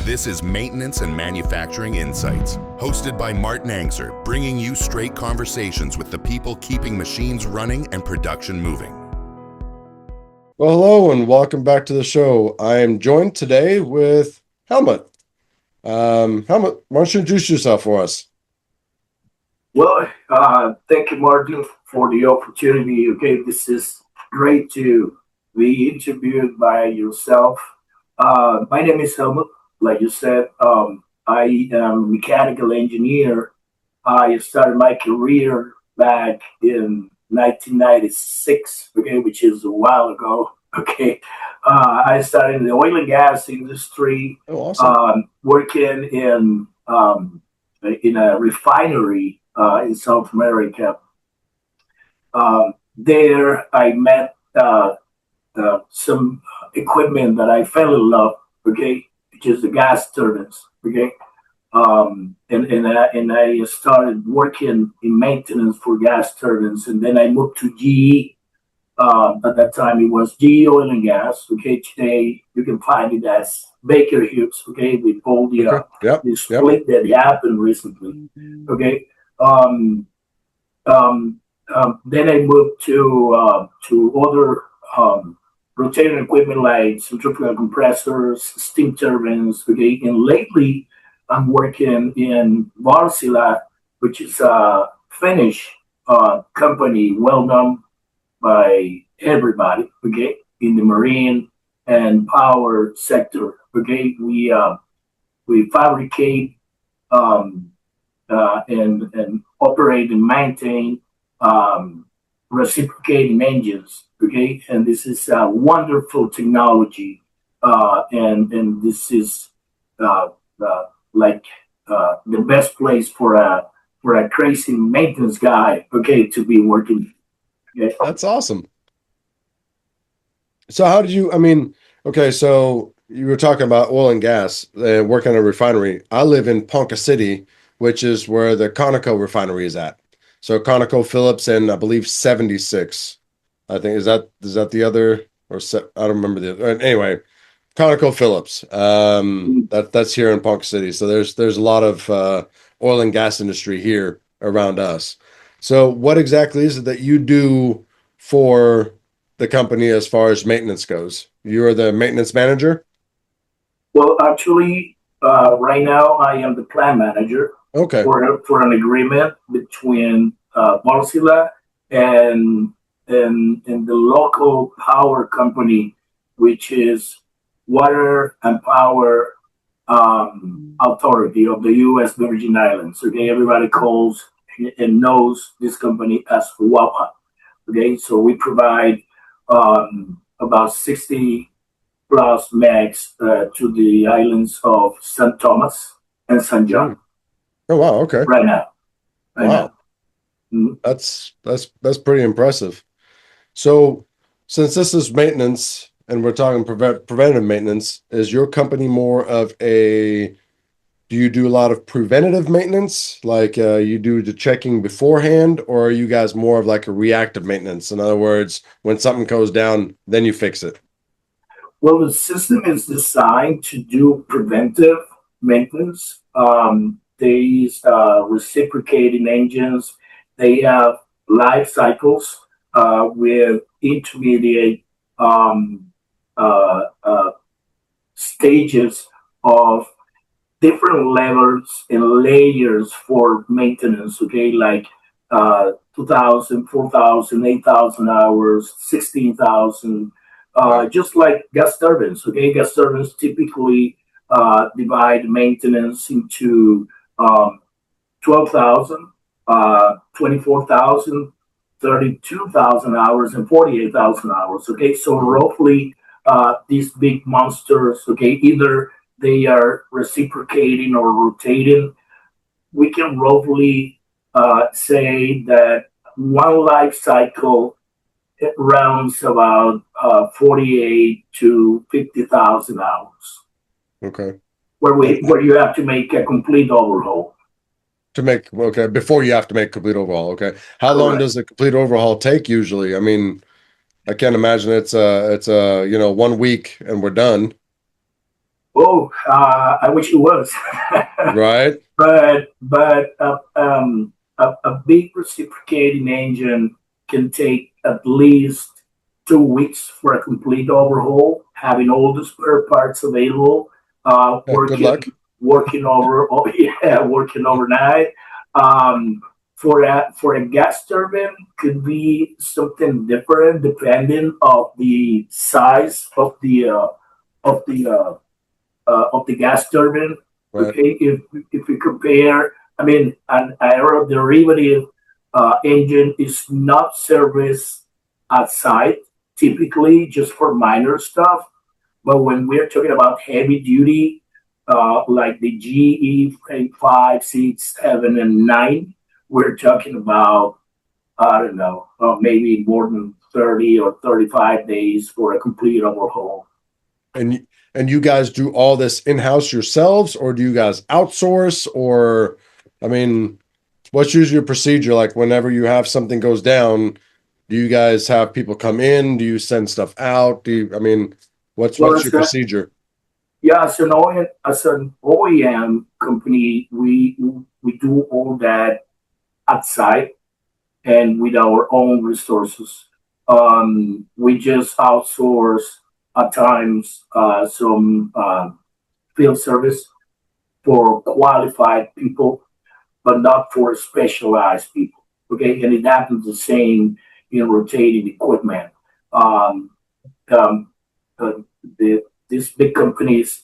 This is Maintenance and Manufacturing Insights, hosted by Martin Angser, bringing you straight conversations with the people keeping machines running and production moving. Well, hello and welcome back to the show. I am joined today with Helmuth. Helmuth, why don't you introduce yourself for us? Well, thank you, Martin, for the opportunity. Okay, this is great to be interviewed by yourself. My name is Helmuth. Like you said, I am a mechanical engineer. I started my career back in 1996, okay, which is a while ago. Okay, I started in the oil and gas industry, Oh, awesome. working in a refinery in South America. There, I met some equipment that I fell in love. Okay, which is the gas turbines. Okay, and I started working in maintenance for gas turbines, and then I moved to GE. At that time, it was GE Oil and Gas. Okay, today you can find it as Baker Hughes. Okay, with all Okay. Yep. the split that happened recently. Okay, um, then I moved to other rotating equipment like centrifugal compressors, steam turbines. Okay, and lately I'm working in Varsila, which is a Finnish company, well known by everybody. Okay, in the marine and power sector. Okay, we fabricate um, and operate and maintain reciprocating engines. Okay, and this is a wonderful technology, and this is uh, like the best place for a crazy maintenance guy. Okay, to be working. Okay. That's awesome. So how did you, okay, so you were talking about oil and gas and working in a refinery. I live in Ponca City, which is where the Conoco refinery is at. So Conoco Phillips and I believe 76. I think is that the other I don't remember the other. Anyway, Conoco Phillips. That's here in Ponca City. So there's a lot of oil and gas industry here around us. So what exactly is it that you do for the company as far as maintenance goes? You are the maintenance manager? Well, actually, right now I am the plant manager Okay. for an agreement between Mozilla and, and the local power company, which is Water and Power Authority of the U.S. Virgin Islands. Okay, everybody calls and knows this company as WAPA. Okay, so we provide about 60 plus megs to the islands of St. Thomas and St. John Mm. Oh wow, okay. right now. Right now. Wow. Mhm. That's pretty impressive. So since this is maintenance and we're talking preventive maintenance, is your company more of a do you do a lot of preventative maintenance, like you do the checking beforehand, or are you guys more of like a reactive maintenance? In other words, when something goes down, then you fix it. Well, the system is designed to do preventive maintenance. These reciprocating engines, they have life cycles with intermediate um, uh, stages of different levels and layers for maintenance. Okay, like 2,000, hours, 16,000. Right. Just like gas turbines. Okay, gas turbines typically divide maintenance into 12,000, 24,000, 32,000 hours, and 48,000 hours. Okay, so Mhm. roughly these big monsters, okay, either they are reciprocating or rotating. We can roughly say that one life cycle it runs about 48 to 50,000 hours, Okay. where you have to make a complete overhaul. To make okay before you have to make complete overhaul. Okay. How long Correct. does a complete overhaul take usually? I can't imagine it's a 1 week and we're done. I wish it was. Right? But a big reciprocating engine can take at least 2 weeks for a complete overhaul, having all the spare parts available, uh, Yeah, good working luck. working over oh yeah, working overnight. Um, for a gas turbine could be something different depending of the size of the gas turbine. Right. Okay, if we compare, I mean, an aeroderivative engine is not serviced at site typically just for minor stuff. But when we're talking about heavy duty, like the GE 5, 6, 7, and 9, we're talking about, I don't know, maybe more than 30 or 35 days for a complete overhaul. And you guys do all this in-house yourselves, or do you guys outsource? Or, I mean, what's usually your procedure? Like whenever you have something goes down, do you guys have people come in? Do you send stuff out? I mean, Well, what's your procedure? yeah, as an OEM company, we do all that outside and with our own resources. We just outsource at times some field service for qualified people, but not for specialized people. Okay, and it happens the same in rotating equipment. Um, um, uh, these big companies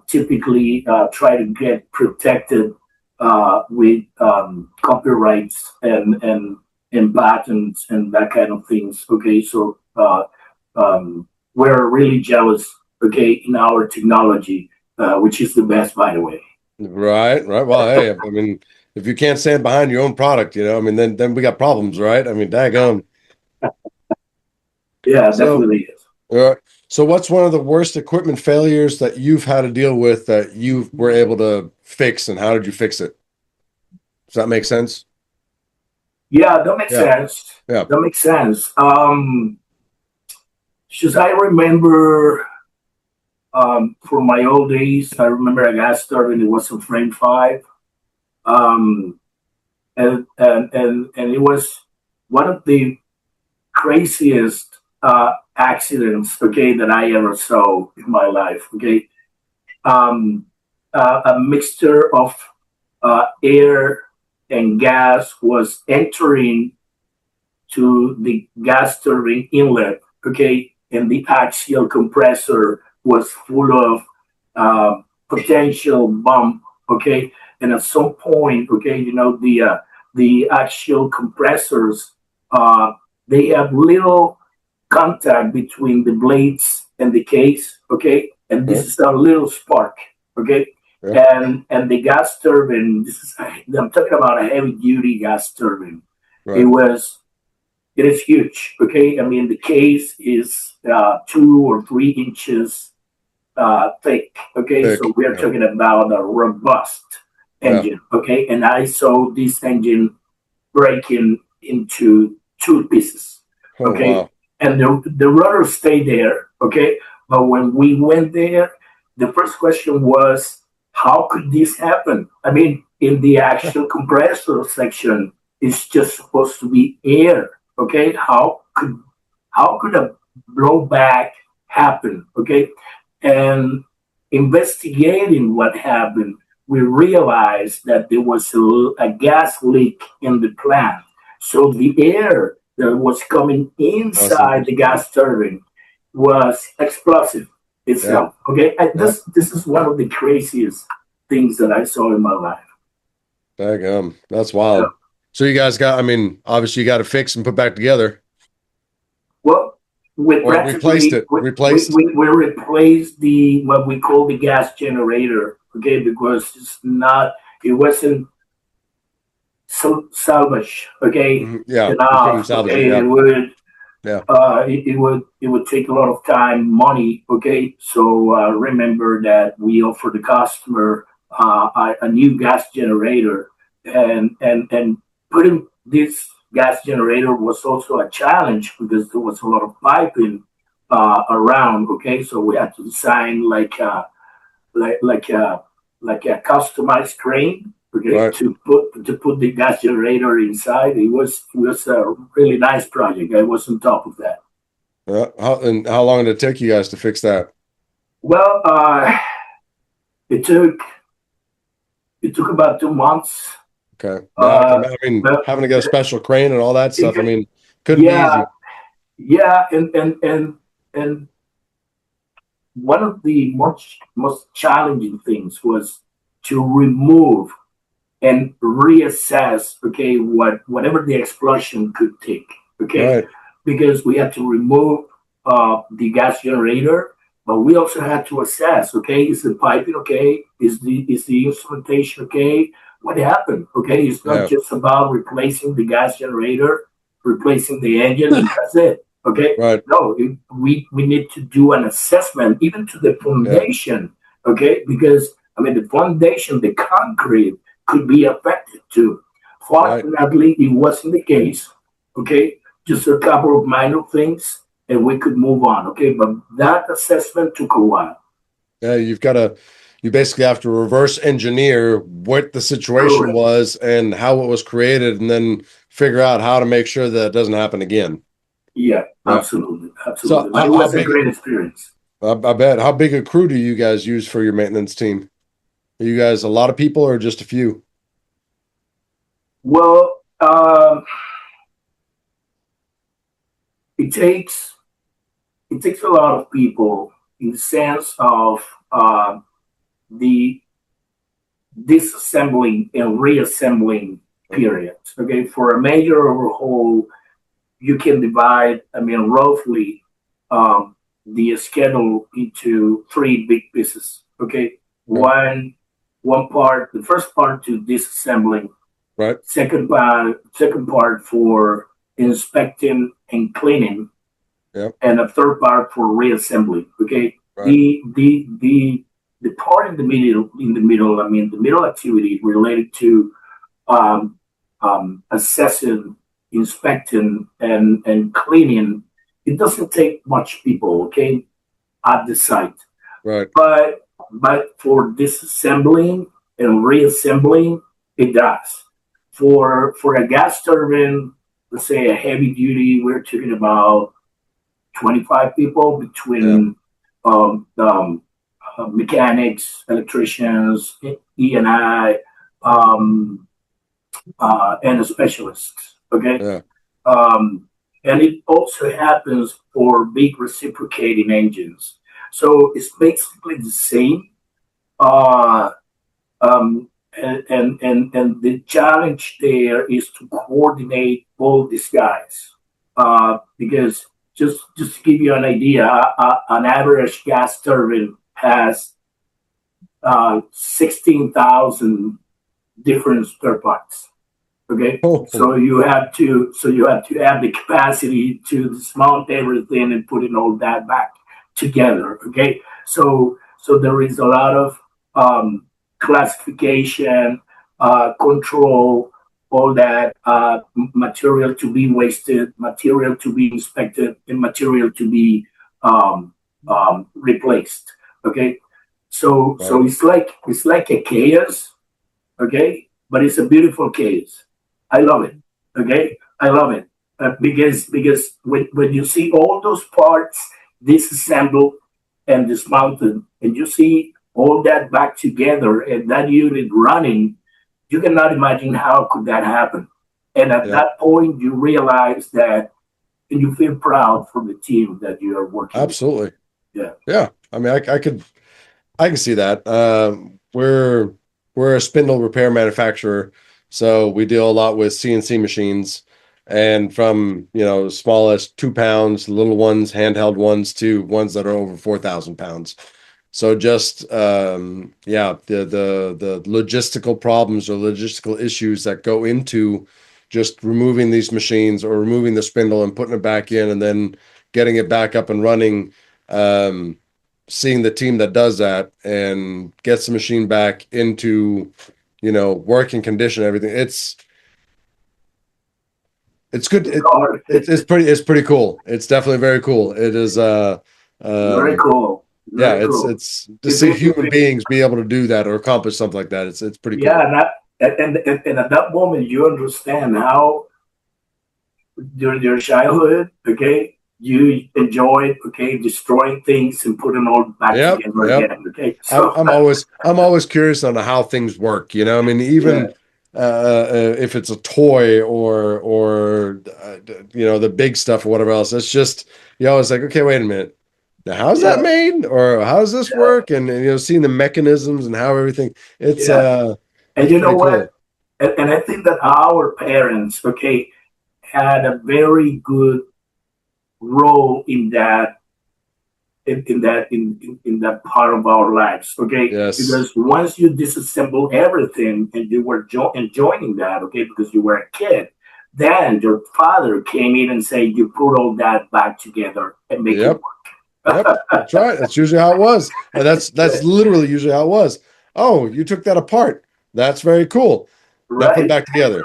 typically try to get protected with copyrights and patents and that kind of things. Okay, so we're really jealous. Okay, in our technology, which is the best, by the way. Right, right. Well, hey, I mean, if you can't stand behind your own product, I mean, then we got problems, right? I mean, daggone. Yeah, So, definitely is. uh, so what's one of the worst equipment failures that you've had to deal with that you were able to fix, and how did you fix it? Does that make sense? Yeah, that makes Yeah, sense. yeah. That makes sense. Because I remember from my old days, I remember I got started. It was on frame five, um, and it was one of the craziest accidents. Okay, that I ever saw in my life. Okay, um, a mixture of air and gas was entering to the gas turbine inlet, okay, and the axial compressor was full of potential bump, okay, and at some point, okay, the axial compressors, uh, they have little contact between the blades and the case, okay, and this Okay. is a little spark, okay, Yeah. and the gas turbine. I'm talking about a heavy duty gas turbine. It Right. was it is huge. Okay, I mean the case is 2 or 3 inches thick. Okay, so Thick. we are Yeah. talking about a robust Yeah. engine. Okay, and I saw this engine breaking into two pieces. Oh, Okay, wow. and the rudder stayed there. Okay, but when we went there, the first question was, how could this happen? I mean, in the actual compressor section, it's just supposed to be air. Okay, how could a blowback happen? Okay, and investigating what happened, we realized that there was a gas leak in the plant. So the air that was coming Awesome. inside the gas turbine was explosive Yeah. itself. Okay, and Yeah. this is one of the craziest things that I saw in my life. Daggum. That's Yeah. wild. So you guys got, I mean, obviously you got to fix and put back together, Well, we or replaced practically it. Replaced. we replaced the what we call the gas generator. Okay, because it wasn't salvage. Okay, Yeah. You couldn't enough. salvage it. Okay, Yeah. Yeah. it would take a lot of time, money. Okay, so remember that we offer the customer a new gas generator, and putting this gas generator was also a challenge because there was a lot of piping around. Okay, so we had to design like like a customized crane, okay, Right. to put the gas generator inside. It was a really nice project. I was on top of that. How long did it take you guys to fix that? Well, it took it took about 2 months. Okay. Yeah, Uh, I mean, but having to get a special crane and all that stuff, I mean, couldn't be yeah, easy. yeah, and one of the most challenging things was to remove and reassess, okay, whatever the explosion could take, okay, Right. because we had to remove the gas generator, but we also had to assess, okay, is the piping okay, is the instrumentation okay, what happened, okay, it's not Yeah. just about replacing the gas generator, replacing the engine, and that's it, okay. Right. No, we need to do an assessment even to the Yeah. foundation, okay, because I mean the foundation, the concrete could be affected too. Right. Fortunately, it wasn't the case. Okay, just a couple of minor things, and we could move on. Okay, but that assessment took a while. Yeah. You basically have to reverse engineer what the situation Correct. was and how it was created, and then figure out how to make sure that it doesn't happen again. Yeah, Yeah. absolutely, So absolutely. But it how was a big? great experience. I bet. How big a crew do you guys use for your maintenance team? Are you guys a lot of people or just a few? Well, it takes it takes a lot of people in the sense of the disassembling and reassembling periods. Okay, for a major overhaul, you can divide, I mean, roughly the schedule into three big pieces. Okay, Okay. one part, the first part to disassembling, Right. second part for inspecting and cleaning, Yep. and a third part for reassembly. Okay, Right. the part in the middle, I mean, the middle activity related to um, assessing, inspecting, and cleaning, it doesn't take much people, okay, at the site. Right. But for disassembling and reassembling, it does. For a gas turbine, let's say a heavy duty, we're talking about 25 people Yeah. between um, um, mechanics, electricians, E&I, um, and a specialist. Okay, Yeah. um, and it also happens for big reciprocating engines. So it's basically the same. Uh, and the challenge there is to coordinate all these guys. Because just to give you an idea, an average gas turbine has 16,000 different spare parts. Okay, Oh, so you have to have the capacity to dismount everything and putting all that back together. Okay, so there is a lot of classification, control, all that material to be wasted, material to be inspected, and material to be um, replaced. Okay, so right. it's like a chaos. Okay, but it's a beautiful chaos. I love it. Okay, I love it because when you see all those parts disassembled and dismounted, and you see all that back together and that unit running, you cannot imagine how could that happen. And at Yeah. that point, you realize that, and you feel proud for the team that you are working with. Absolutely. Yeah. Yeah. I mean, I can see that. We're a spindle repair manufacturer, so we deal a lot with CNC machines, and from small as 2 pounds, little ones, handheld ones, to ones that are over 4,000 pounds. So just yeah, the logistical problems or logistical issues that go into just removing these machines or removing the spindle and putting it back in and then getting it back up and running. Seeing the team that does that and gets the machine back into working condition, everything, it's good. It's hard. It's pretty cool. It's definitely very cool. It is Very um cool. Yeah, Very cool. it's to If see it, if human it, beings be able to do that or accomplish something like that. It's pretty yeah, cool. and at that moment you understand how during your childhood, okay, you enjoyed, okay, destroying things and putting all back Yep, together yep. again, okay. So I'm always curious on how things work. You know, I mean, yeah, even if it's a toy or you know the big stuff or whatever else, it's just you always like, okay, wait a minute, now how's that yeah, made, or how does this yeah, work, and you know, seeing the mechanisms and how everything, yeah. And it's you know pretty what? cool. And I think that our parents, okay, had a very good role in that part of our lives, okay? Yes, Because once you disassemble everything and you were enjoying that, okay, because you were a kid, then your father came in and said, "You put all that back together and make it yep, yep. That's right. That's usually how it was, and that's work." literally usually how it was. Oh, you took that apart. That's very cool. Now put it Right? back together.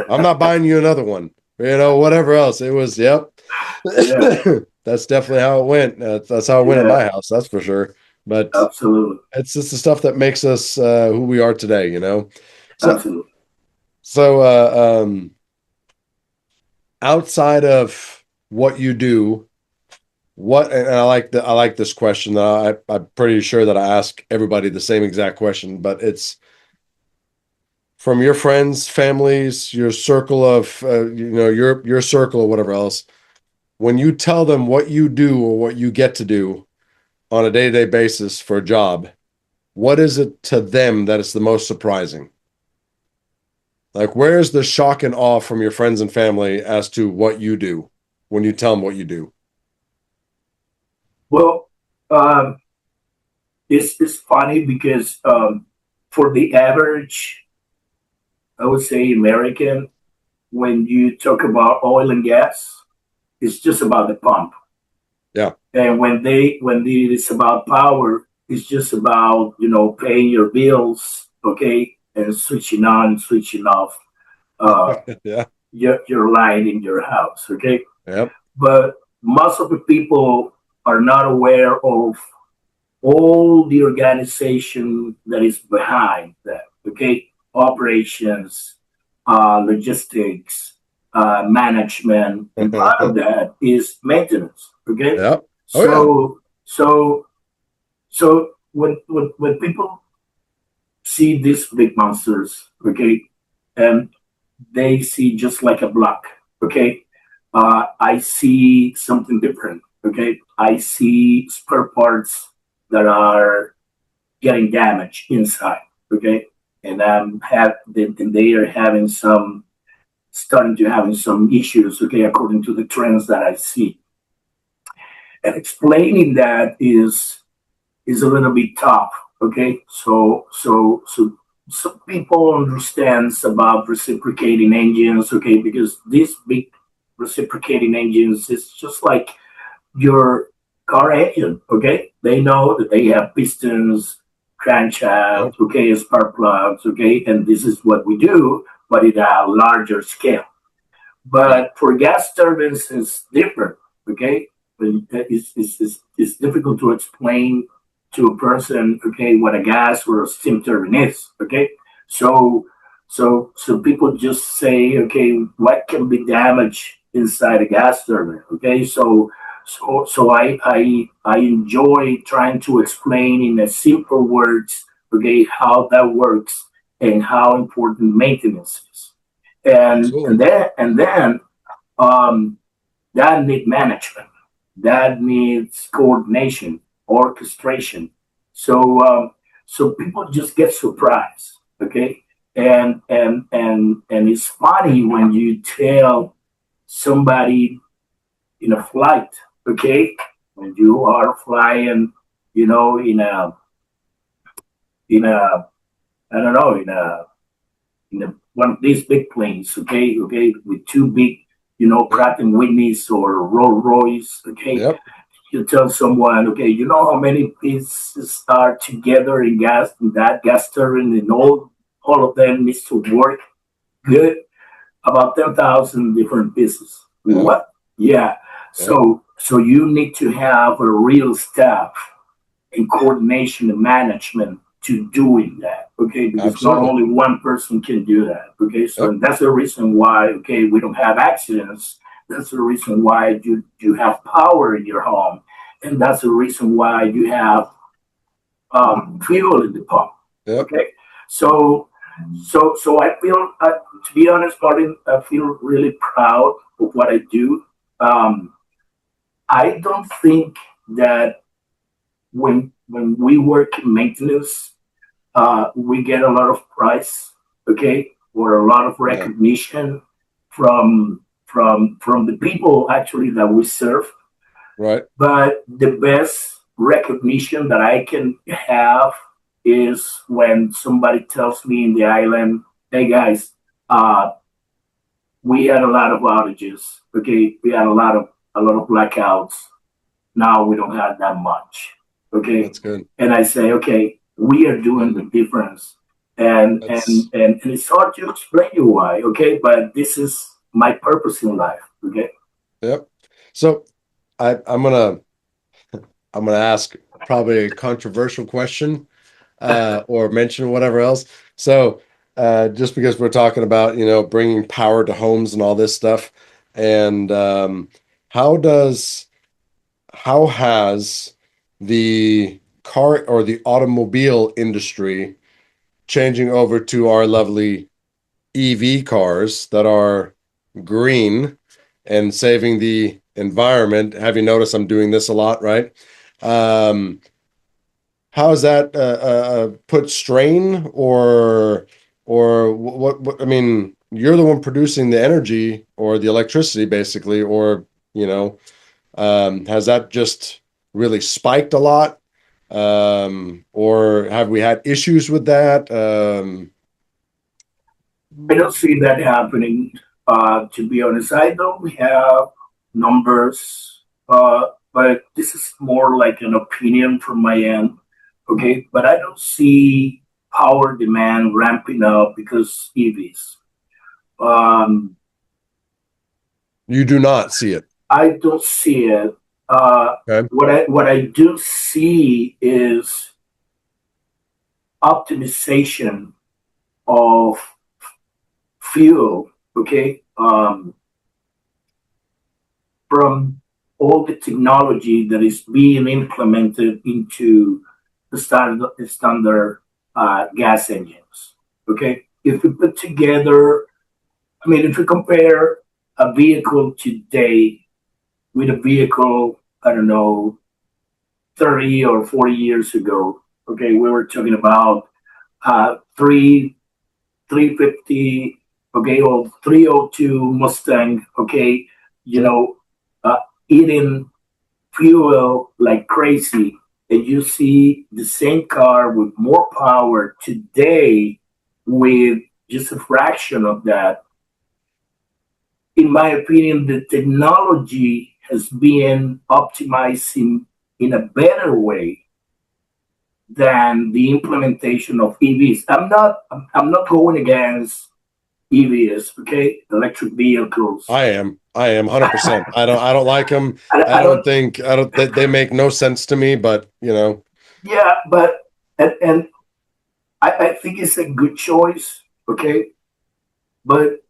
I'm not buying you another one. You know, whatever else. It was, yep. Yeah, That's definitely how it went. That's how it went at yeah, my house, that's for sure. But absolutely, it's just the stuff that makes us who we are today, you know. So absolutely. so outside of what you do, what and I like this question. I'm pretty sure that I ask everybody the same exact question, but it's from your friends, families, your circle of you know, your circle or whatever else. When you tell them what you do or what you get to do on a day-to-day basis for a job, what is it to them that is the most surprising? Like, where's the shock and awe from your friends and family as to what you do when you tell them what you do? Well, um, it's funny because for the average, I would say American, when you talk about oil and gas, it's just about the pump. Yeah. And when it is about power, it's just about paying your bills, okay, and switching on, switching off uh, Yeah. your line in your house, okay. Yep. But most of the people are not aware of all the organization that is behind that, okay? Operations, logistics, management, and part of that is maintenance, okay? Yep. Oh yeah. So, so, so when people see these big monsters, okay, and they see just like a block, okay, I see something different, okay? I see spare parts that are getting damaged inside, okay? And they are having some starting to having some issues, okay, according to the trends that I see. And explaining that is a little bit tough, okay? So some people understands about reciprocating engines, okay, because these big reciprocating engines is just like your car engine, okay? They know that they have pistons, Yep. crankshaft, okay, spark plugs, okay, and this is what we do, but at a larger scale. Yeah. But for gas turbines, it's different, okay? It's difficult to explain to a person, okay, what a gas or a steam turbine is, okay? So, so people just say, okay, what can be damaged inside a gas turbine, okay? So I enjoy trying to explain in a simple words, okay, how that works and how important maintenance is, and and Absolutely. then and then um, that needs management, that needs coordination, orchestration. So people just get surprised, okay? And it's funny when you tell somebody in a flight, okay, when you are flying, in a I don't know, in one of these big planes, okay, with two big, Yep. Pratt and Whitney's or Rolls Royce, okay. Yep. You tell someone, okay, you know how many pieces are together in that gas turbine, and all of them needs to work good. About 10,000 different pieces. Yep. What? Yeah. Yep. So you need to have a real staff, and coordination and management to doing that. Okay, because not Absolutely. only one person can do that. Okay, so Yep. and that's the reason why we don't have accidents. That's the reason why you have power in your home, and that's the reason why you have fuel in the pump. Yep. Okay, so I feel, to be honest, Martin, I feel really proud of what I do. Um, I don't think that when we work in maintenance, we get a lot of prize, okay, or a lot of Yeah. recognition from the people actually that we serve. Right. But the best recognition that I can have is when somebody tells me in the island, "Hey guys, uh, we had a lot of outages. Okay, we had a lot of blackouts. Now we don't have that much. Okay," That's good. and I say, "Okay, we are doing the difference." That's And it's hard to explain you why. Okay, but this is my purpose in life. Okay. yep. So I'm gonna ask probably a controversial question, or mention whatever else. So, just because we're talking about, bringing power to homes and all this stuff, and how does how has the car or the automobile industry changing over to our lovely EV cars that are green and saving the environment? Have you noticed I'm doing this a lot, right? Um, how has that put strain, or what? I mean, you're the one producing the energy or the electricity, basically, or has that just really spiked a lot, or have we had issues with that? I don't see that happening. To be honest, I don't have numbers, but this is more like an opinion from my end. Okay, but I don't see power demand ramping up because EVs. Um, You do not see it. I don't see it. Okay. What I do see is optimization of fuel. Okay, from all the technology that is being implemented into the standard gas engines. Okay, if we put together, I mean, if we compare a vehicle today with a vehicle, I don't know, 30 or 40 years ago, okay, we were talking about three 350, okay, or 302 Mustang, okay, you Sure. know, uh, eating fuel like crazy. And you see the same car with more power today with just a fraction of that. In my opinion, the technology has been optimized in a better way than the implementation of EVs. I'm not going against EVs, okay, electric vehicles. I am 100%. I don't like them. I don't. I don't, they make no sense to me, but Yeah, but and I think it's a good choice, okay, but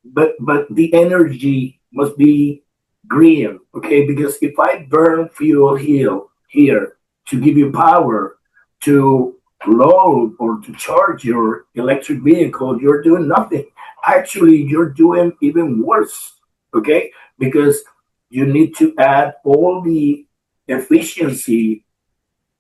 but the energy must be green, okay, because if I burn fuel here to give you power to load or to charge your electric vehicle, you're doing nothing. Actually, you're doing even worse, okay, because you need to add all the efficiency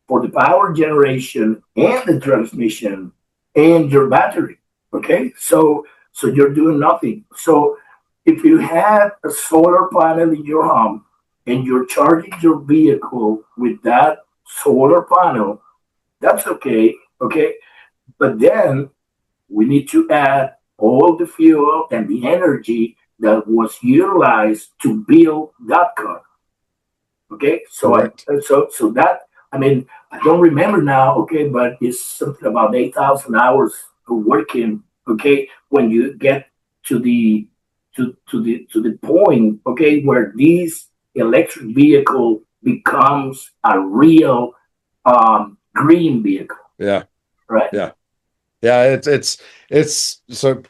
for the power generation and the transmission and your battery. Okay, so you're doing nothing. So if you have a solar panel in your home and you're charging your vehicle with that solar panel, that's okay. Okay, but then we need to add all the fuel and the energy that was utilized to build that car. Okay, correct. so that, I mean, I don't remember now. Okay, but it's something about 8,000 hours of working. Okay, when you get to the point. Okay, where these electric vehicle becomes a real green vehicle, Yeah. right? Yeah. Yeah. It's so,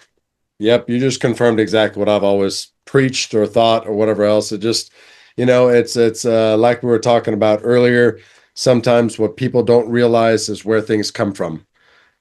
yep. You just confirmed exactly what I've always preached or thought or whatever else. It just, it's like we were talking about earlier. Sometimes what people don't realize is where things come from.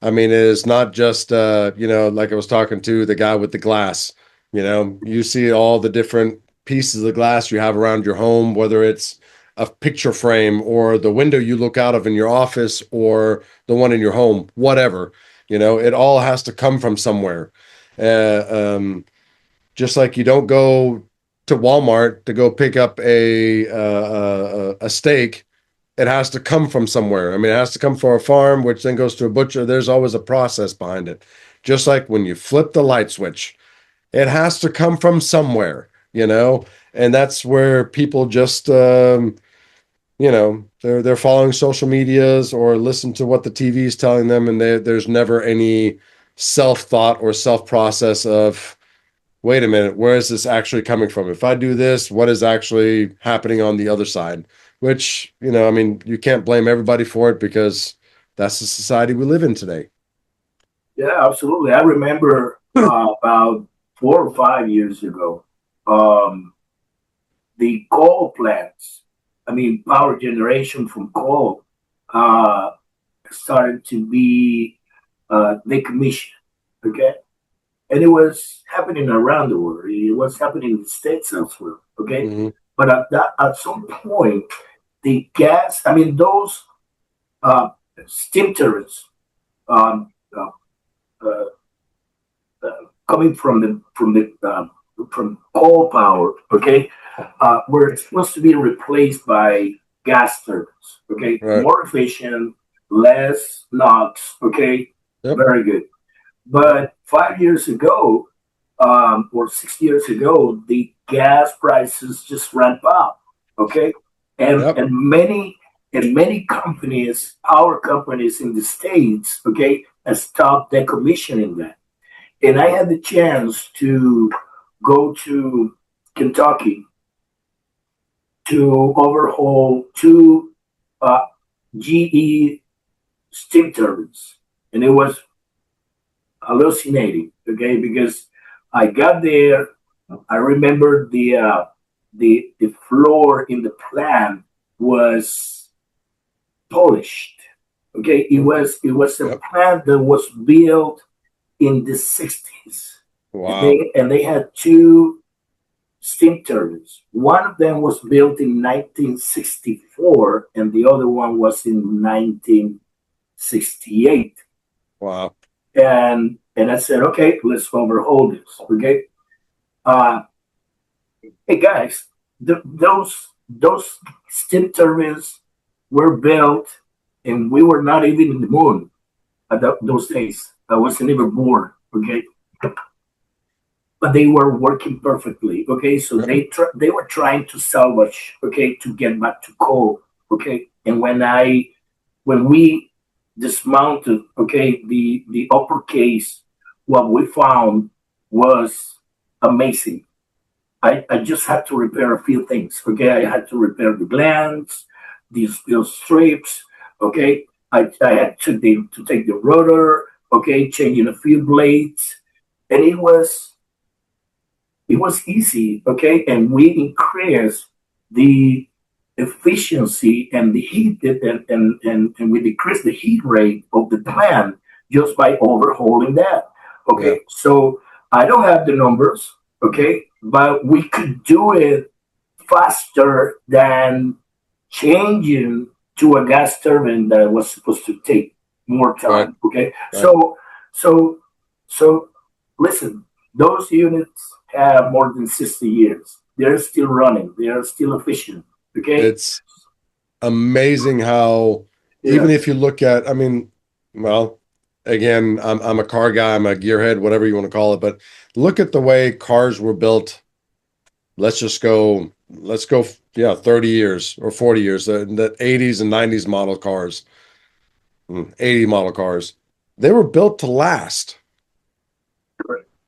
I mean, it is not just, like I was talking to the guy with the glass. You see all the different pieces of glass you have around your home, whether it's a picture frame or the window you look out of in your office or the one in your home, whatever. It all has to come from somewhere. Uh, um, just like you don't go to Walmart to go pick up a steak, it has to come from somewhere. I mean, it has to come from a farm, which then goes to a butcher. There's always a process behind it. Just like when you flip the light switch, it has to come from somewhere. And that's where people just, they're following social medias or listen to what the TV is telling them, and there's never any self thought or self process of, wait a minute, where is this actually coming from? If I do this, what is actually happening on the other side? Which, I mean, you can't blame everybody for it because that's the society we live in today. Yeah, absolutely. I remember about 4 or 5 years ago, um, the coal plants, I mean, power generation from coal, uh, started to be decommissioned. Okay. And it was happening around the world. It was happening in the States as well. Okay. Mm-hmm. But at some point, the gas, I mean, those uh, steam turbines um, uh, uh, coming from coal power, okay, were supposed to be replaced by gas turbines, okay, Right. more efficient, less NOx, okay, Yep. very good. But 5 years ago, or 6 years ago, the gas prices just ramped up, okay, and Yep. and many companies, power companies in the states, okay, have stopped decommissioning that. And I had the chance to go to Kentucky to overhaul two uh, GE steam turbines, and it was hallucinating. Okay, because I got there, I remember the floor in the plant was polished. Okay, it was a Yep. plant that was built in the 60s. Wow. And they had two steam turbines. One of them was built in 1964, and the other one was in 1968. Wow. And I said, okay, let's overhaul this. Okay, uh, hey guys, those steam turbines were built, and we were not even in the moon at those days. I wasn't even born. Okay, but they were working perfectly. Okay, so Yep. they were trying to salvage. Okay, to get back to coal. Okay, and when we dismounted, okay, the upper case, what we found was amazing. I just had to repair a few things. Okay, I had to repair the glands, these steel strips. Okay, I had to take the rotor. Okay, changing a few blades, and it was easy, okay, and we increased the efficiency and the heat, and we decreased the heat rate of the plant just by overhauling that. Yeah. Okay, so I don't have the numbers, okay, but we could do it faster than changing to a gas turbine that was supposed to take more Right. time. Okay, Right. so so listen, those units have more than 60 years. They're still running. They are still efficient. Okay. It's amazing how, Yeah. even if you look at, I mean, well, again, I'm a car guy, I'm a gearhead, whatever you want to call it, but look at the way cars were built. Let's go, yeah, 30 years or 40 years, the 80s and 90s model cars, 80 model cars. They were built to last.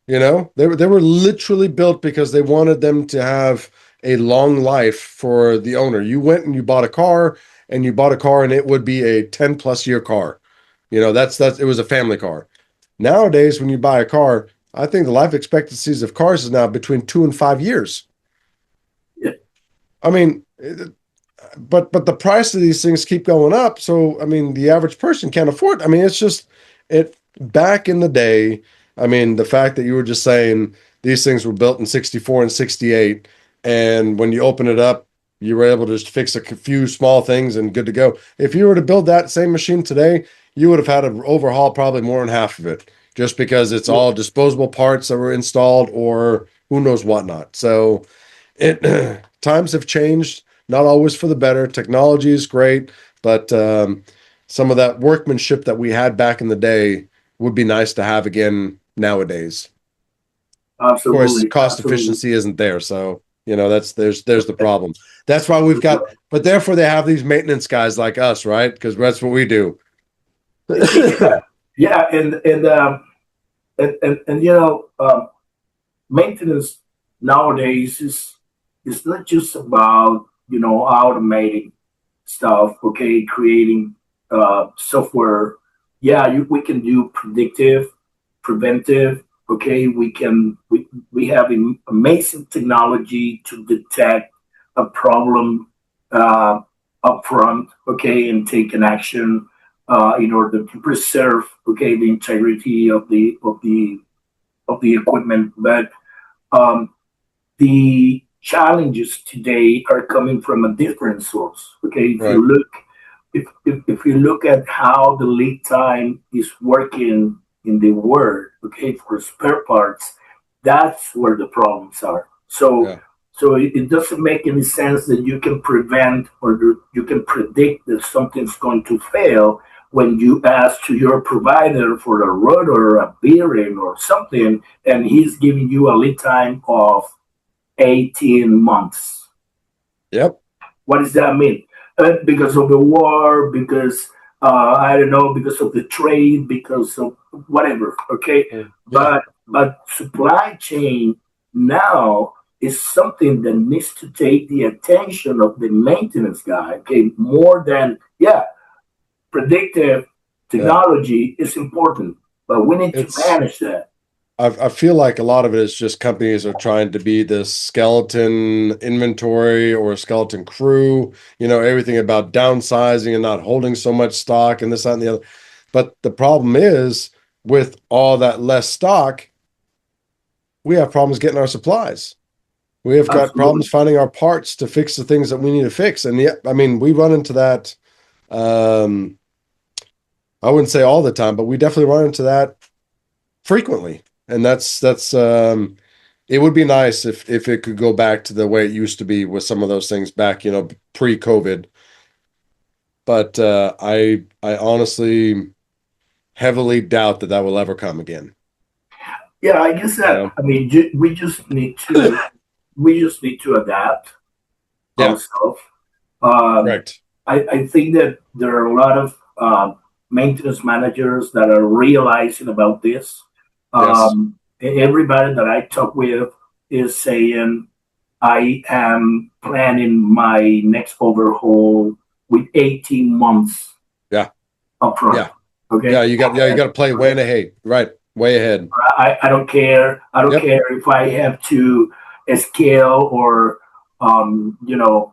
They were literally built because they wanted them to have a long life for the owner. You went and you bought a car, and it would be a 10+ year car. That's it was a family car. Nowadays, when you buy a car, I think the life expectancies of cars is now between 2 and 5 years. Yeah. I mean, but the price of these things keep going up. So, I mean, the average person can't afford. I mean, it's just it back in the day. I mean, the fact that you were just saying these things were built in 64 and 68, and when you open it up, you were able to just fix a few small things and good to go. If you were to build that same machine today, you would have had to overhaul probably more than half of it, just because it's all disposable parts that were installed or who knows whatnot. So it times have changed, not always for the better. Technology is great, but some of that workmanship that we had back in the day would be nice to have again nowadays. Of course, Absolutely, cost absolutely. efficiency isn't there, so that's there's the problem. That's why we've got, but therefore they have these maintenance guys like us, right? Because that's what we do. Yeah, yeah, and maintenance nowadays is not just about automating stuff, okay, creating software. Yeah, we can do predictive, preventive. Okay, we have amazing technology to detect a problem uh, upfront. Okay, and take an action in order to preserve the integrity of the equipment. But um, the challenges today are coming from a different source. Okay, Right. if you look at how the lead time is working in the world, okay, for spare parts, that's where the problems are. So Yeah. it doesn't make any sense that you can prevent or you can predict that something's going to fail when you ask to your provider for a rotor, a bearing, or something, and he's giving you a lead time of 18 months. Yep. What does that mean? Because of the war, because I don't know, because of the trade, because of whatever. Okay, Yeah. but supply chain now is something that needs to take the attention of the maintenance guy. Okay, more than predictive Yeah. technology is important, but we need to It's manage that. I feel like a lot of it is just companies are trying to be this skeleton inventory or a skeleton crew, everything about downsizing and not holding so much stock and this, that, and the other. But the problem is with all that less stock, we have problems getting our supplies. We have got Absolutely. problems finding our parts to fix the things that we need to fix. And yeah, I mean, we run into that. Um, I wouldn't say all the time, but we definitely run into that frequently. And that's it would be nice if it could go back to the way it used to be with some of those things back, pre-COVID. But I honestly heavily doubt that will ever come again. Yeah, I guess You that. know? I mean, we just need to adapt Yeah, ourselves. Um, correct. I think that there are a lot of maintenance managers that are realizing about this. Yes. Everybody that I talk with is saying, I am planning my next overhaul with 18 months Yeah. upfront. Yeah. Okay. Yeah. You got to play way ahead. Right. Way ahead. I don't care. I don't Yep. care if I have to scale or you know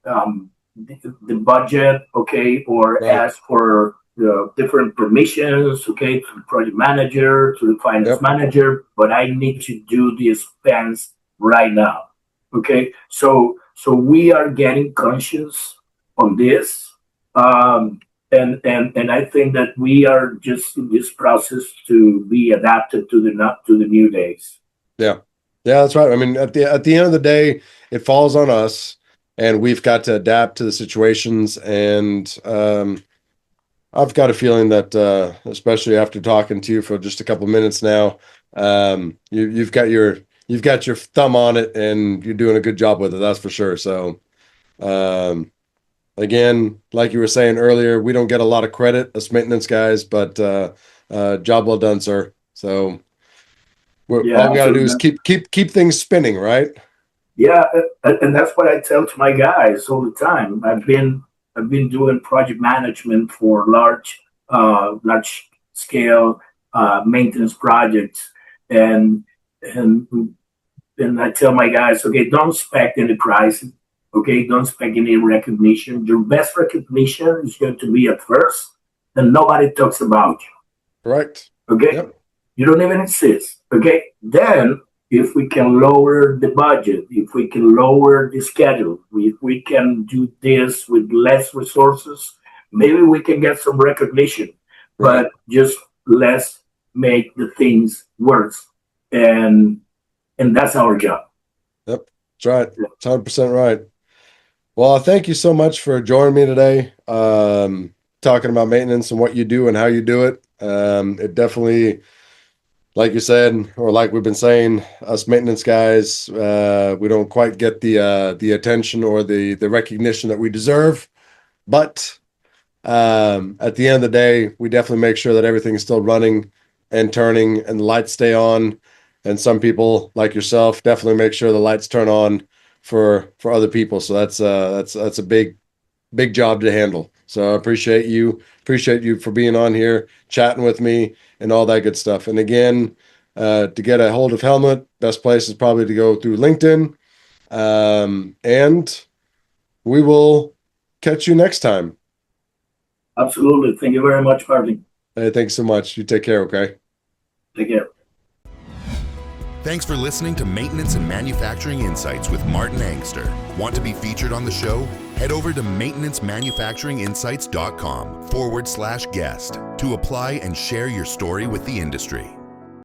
the budget, okay, or Right. ask for the different permissions, okay, to the project manager, to the finance Yep. manager, but I need to do the expense right now, okay. So we are getting conscious on this, and I think that we are just in this process to be adapted to the new days. Yeah. Yeah, that's right. I mean, at the end of the day, it falls on us, and we've got to adapt to the situations. And I've got a feeling that, especially after talking to you for just a couple of minutes now, you've got your thumb on it, and you're doing a good job with it. That's for sure. So, um, again, like you were saying earlier, we don't get a lot of credit as maintenance guys, but job well done, sir. So, Yeah, all we got to do is absolutely. keep things spinning, right? Yeah, and that's what I tell to my guys all the time. I've been doing project management for large scale maintenance projects, and and and I tell my guys, okay, don't expect any pricing. Okay, don't expect any recognition. Your best recognition is going to be at first, and nobody talks about you. Correct. Okay, Yep. you don't even exist. Okay, then if we can lower the budget, if we can lower the schedule, if we can do this with less resources, maybe we can get some recognition. Right. But just let's make the things worse, and that's our job. Yep. That's right. That's 100% right. Well, thank you so much for joining me today. Talking about maintenance and what you do and how you do it. It definitely, like you said, or like we've been saying, us maintenance guys, we don't quite get the attention or the recognition that we deserve. But at the end of the day, we definitely make sure that everything's still running and turning and the lights stay on. And some people, like yourself, definitely make sure the lights turn on for other people. So that's a big job to handle. So I appreciate you for being on here, chatting with me, and all that good stuff. And again, to get a hold of Helmuth, best place is probably to go through LinkedIn. And we will catch you next time. Absolutely. Thank you very much, Martin. Hey, thanks so much. You take care, okay? Take care. Thanks for listening to Maintenance and Manufacturing Insights with Martin Angster. Want to be featured on the show? Head over to maintenancemanufacturinginsights.com/guest to apply and share your story with the industry.